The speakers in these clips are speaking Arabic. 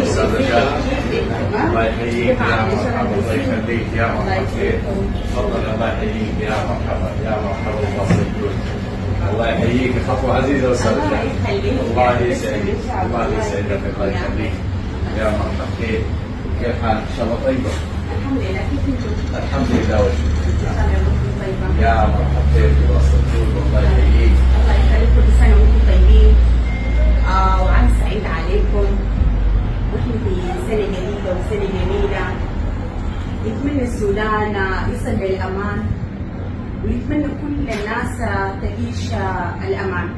استاذ رجاء الله يحييك يا مرحبا، الله يخليك يا مرحبا، تفضل. الله يحييك يا مرحبا يا مرحبا، الله يسعدك. الله يحييك، خطوه عزيزه استاذ رجاء. الله يسعدك، الله يسعدك، الله يخليك يا مرحبا. كيف حالك؟ ان شاء الله طيبه؟ الحمد لله. كيف انتم؟ الحمد لله والشكر. طيبه يا مرحبا كيف وسط الجود، الله يحييك. الله يخليك، كل سنه وانتم طيبين. وعام سعيد عليكم، واحنا في سنه جديده وسنه جميله. نتمنى السودان يصل للامان، ونتمنى كل الناس تعيش الامان.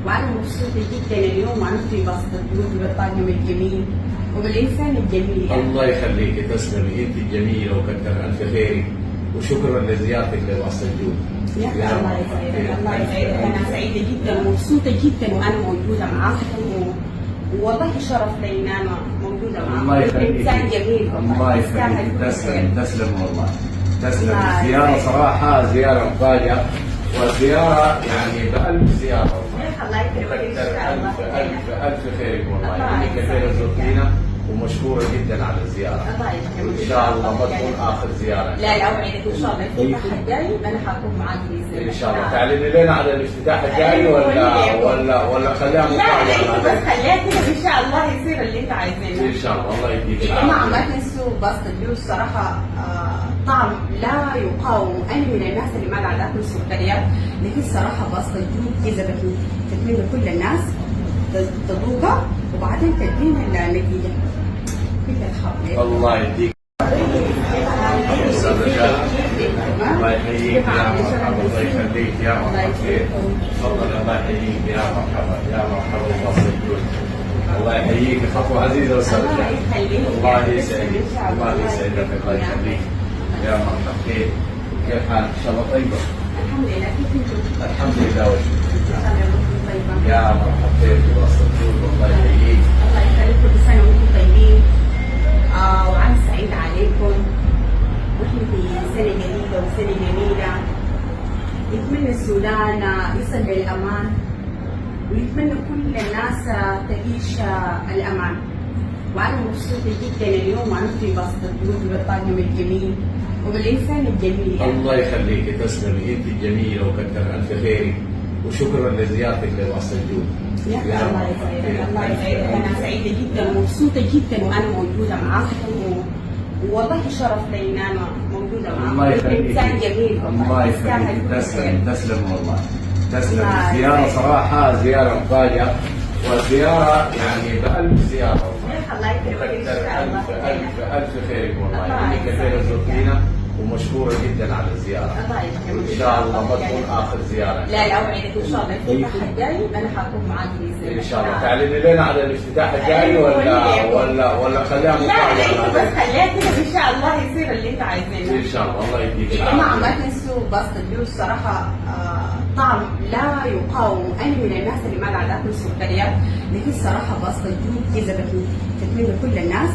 وانا مبسوطه جدا اليوم وانا في بسط الجود بالطاقم الجميل وبالانسان الجميل. الله يخليك، تسلمي، انت الجميله وكثر الف خيرك، وشكرا لزيارتك لوسط الجود. يا الله يسعدك، الله يسعدك. انا سعيده جدا ومبسوطه جدا وانا موجوده معاكم، والله شرف لي ان انا موجوده معاكم. الله يخليك، انسان جميل، الله يخليك، تسلم والله، تسلم. الزياره صراحه زياره مفاجاه، وزياره يعني بألف زياره والله. الله يكرمك ان شاء الله. ألف خيرك والله، انك كثير زرتينا ومشكوره جدا على الزياره. الله يكرمك ان شاء الله ما تكون اخر زياره. لا اوعدك ان شاء الله الافتتاح الجاي انا حكون معاك باذن الله. ان شاء الله تعلني لنا على الافتتاح الجاي ولا خليها مفاجاه؟ لا بس خليها كده ان شاء الله يصير اللي انت عايزينه. ان شاء الله، الله يديك يا جماعه العافيه. ما تنسوا بسط الجوز صراحه طعم لا يقاوم. انا من الناس اللي ما قاعده اكل سكريات، لكن صراحه بسط الجوز جذبتني. تتمنى كل الناس تذوقها وبعدين تدينا النتيجه. كل الخير. الله يديك استاذ رجاء. الله يحييك يا مرحبا، الله يخليك يا مرحبا، تفضل. الله يحييك يا مرحبا يا مرحبا، الله يسعدك. الله يحييك، خطوه عزيزه استاذ رجاء. الله يسعدك، الله يسعدك، الله يخليك يا مرحبا. كيف حالك؟ ان شاء الله طيبه؟ الحمد لله. كيف انتم؟ الحمد لله والشكر. طيبه. يا مرحبا كيف وسط الجود، الله يحييك. الله يخليك، كل سنه وانتم طيبين. وعام سعيد عليكم، واحنا في سنه جديده وسنه جميله. نتمنى السودان يصل للامان، ونتمنى كل الناس تعيش الامان. وانا مبسوطه جدا اليوم وانا في بسط الجود بالطاقم الجميل وبالانسان الجميل. الله يخليك، تسلمي، انت الجميله وكثر الف خيرك، وشكرا لزيارتك لوسط الجود. يا الله يسعدك، الله يسعدك. انا سعيده جدا ومبسوطه جدا وانا موجوده معاكم، والله شرف لي ان انا موجوده معاكم. الله يخليك، انسان جميل، الله يخليك، تسلم والله، تسلم. الزياره صراحه زياره مفاجاه، وزياره يعني بألف زياره والله. الله يكرمك ان شاء الله. ألف خيرك والله، انك كثير زرتينا ومشكوره جدا على الزياره. الله يكرمك ان شاء الله ما تكون اخر زياره. لا اوعدك ان شاء الله الافتتاح الجاي انا حكون معاك باذن الله. ان شاء الله تعلني لنا على الافتتاح الجاي ولا خليها مفاجاه؟ لا بس خليها كده ان شاء الله يصير اللي انت عايزينه. ان شاء الله، الله يديك يا جماعه العافيه. ما تنسوا بسط الجوز صراحه طعم لا يقاوم. انا من الناس اللي ما قاعده اكل سكريات، لكن صراحه بسط الجوز جذبتني. تتمنى كل الناس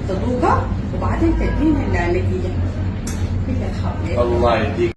تذوقها وبعدين تدينا النتيجه. كل الخير. الله يديك